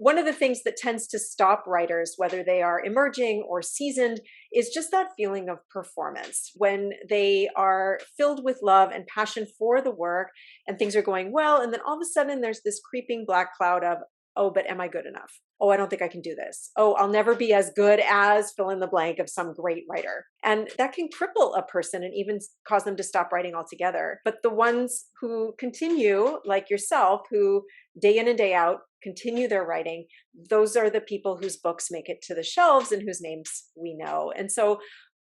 One of the things that tends to stop writers, whether they are emerging or seasoned, is just that feeling of performance. When they are filled with love and passion for the work and things are going well, and then all of a sudden there's this creeping black cloud of, oh, but am I good enough? Oh, I don't think I can do this. Oh, I'll never be as good as fill in the blank of some great writer. And that can cripple a person and even cause them to stop writing altogether. But the ones who continue, like yourself, who day in and day out continue their writing, those are the people whose books make it to the shelves and whose names we know. And so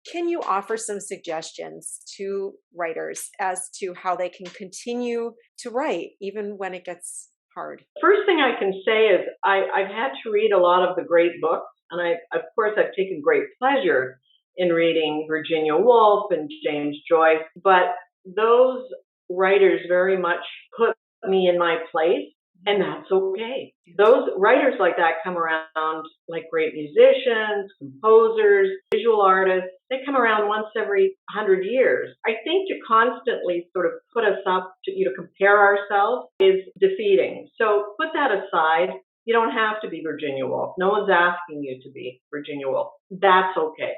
can you offer some suggestions to writers as to how they can continue to write even when it gets hard? First thing I can say is I've had to read a lot of the great books, and of course I've taken great pleasure in reading Virginia Woolf and James Joyce, but those writers very much put me in my place, and that's okay. Those writers like that come around like great musicians, composers, visual artists. They come around once every 100 years. I think to constantly sort of put us up to, compare ourselves is defeating. So put that aside. You don't have to be Virginia Woolf. No one's asking you to be Virginia Woolf. That's okay.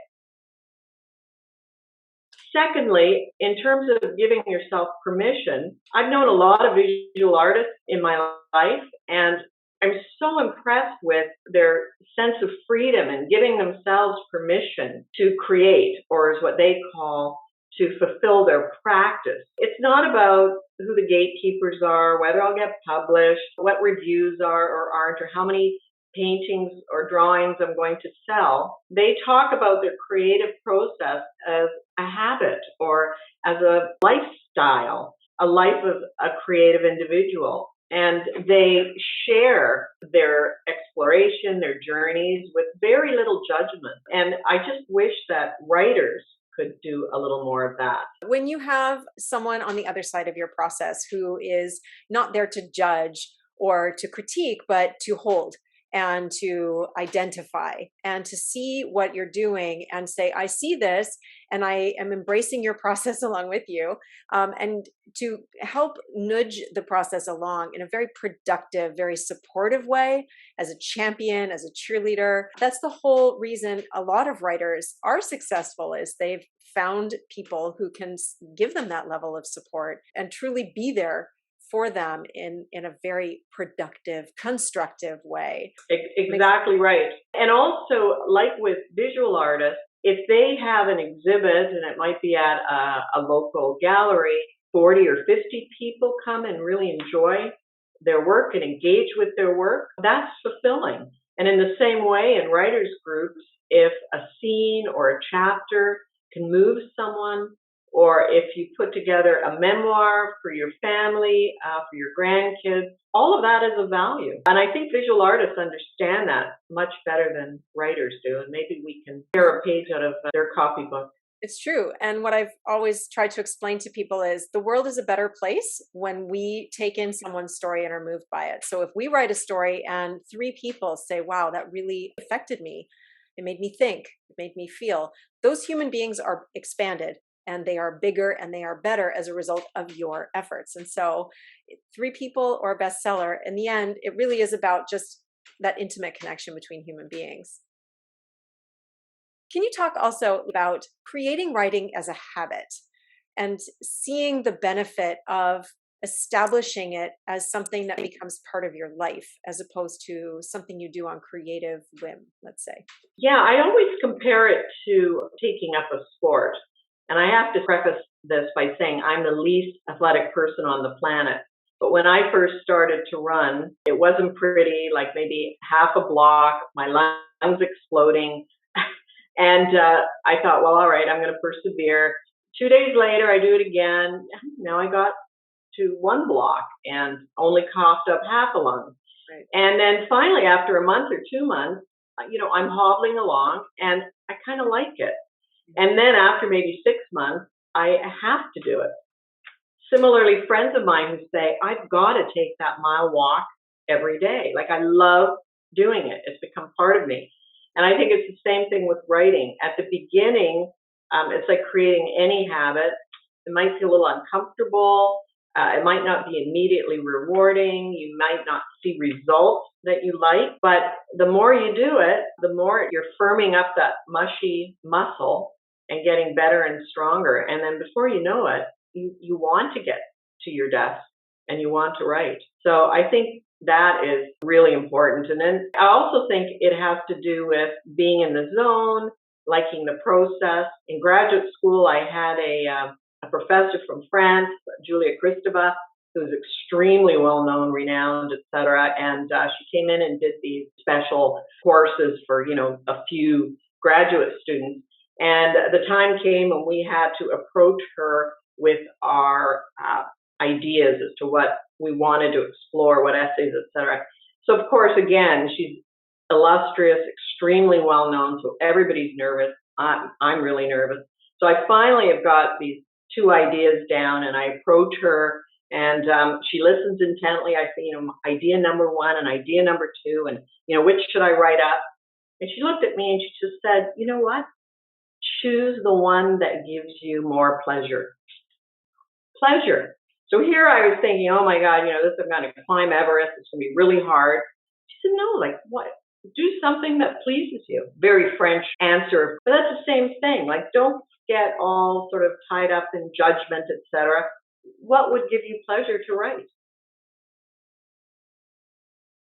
Secondly, in terms of giving yourself permission, I've known a lot of visual artists in my life, and I'm so impressed with their sense of freedom and giving themselves permission to create, or is what they call to fulfill their practice. It's not about who the gatekeepers are, whether I'll get published, what reviews are or aren't, or how many paintings or drawings I'm going to sell. They talk about their creative process as a habit or as a lifestyle, a life of a creative individual. And they share their exploration, their journeys with very little judgment. And I just wish that writers could do a little more of that. When you have someone on the other side of your process who is not there to judge or to critique, but to hold and to identify and to see what you're doing and say, I see this and I am embracing your process along with you, and to help nudge the process along in a very productive, very supportive way as a champion, as a cheerleader. That's the whole reason a lot of writers are successful, is they've found people who can give them that level of support and truly be there for them in a very productive, constructive way. Exactly right. And also, like with visual artists, if they have an exhibit and it might be at a local gallery, 40 or 50 people come and really enjoy their work and engage with their work, that's fulfilling. And in the same way, in writers' groups, if a scene or a chapter can move someone, or if you put together a memoir for your family, for your grandkids, all of that is of value. And I think visual artists understand that much better than writers do. And maybe we can tear a page out of their copybook. It's true. And what I've always tried to explain to people is the world is a better place when we take in someone's story and are moved by it. So if we write a story and 3 people say, wow, that really affected me, it made me think, it made me feel, those human beings are expanded. And they are bigger and they are better as a result of your efforts. And so 3 people or a bestseller, in the end, it really is about just that intimate connection between human beings. Can you talk also about creating writing as a habit and seeing the benefit of establishing it as something that becomes part of your life as opposed to something you do on creative whim, let's say? Yeah, I always compare it to taking up a sport. And I have to preface this by saying I'm the least athletic person on the planet. But when I first started to run, it wasn't pretty, like maybe half a block, my lungs exploding. And I thought, well, all right, I'm going to persevere. 2 days later, I do it again. Now I got to 1 block and only coughed up half a lung. Right. And then finally, after a month or 2 months, I'm hobbling along and I kind of like it. And then after maybe 6 months, I have to do it. Similarly, friends of mine who say, I've got to take that mile walk every day. Like, I love doing it. It's become part of me. And I think it's the same thing with writing. At the beginning, it's like creating any habit. It might feel a little uncomfortable. It might not be immediately rewarding. You might not see results that you like, but the more you do it, the more you're firming up that mushy muscle and getting better and stronger. And then before you know it, you want to get to your desk and you want to write. So I think that is really important. And then I also think it has to do with being in the zone, liking the process. In graduate school, I had a professor from France, Julia Kristeva, who's extremely well known, renowned, etc. And she came in and did these special courses for, a few graduate students. And the time came when we had to approach her with our ideas as to what we wanted to explore, what essays, etc. So of course, again, she's illustrious, extremely well known, so everybody's nervous. I'm really nervous. So I finally have got these two ideas down, and I approach her, and she listens intently. I say, idea number one and idea number two, and which should I write up? And she looked at me and she just said, you know what? Choose the one that gives you more pleasure. Pleasure. So here I was thinking, oh my God, I'm going to climb Everest. It's going to be really hard. She said, no, like what? Do something that pleases you. Very French answer, but that's the same thing. Like, don't get all sort of tied up in judgment, etc. What would give you pleasure to write?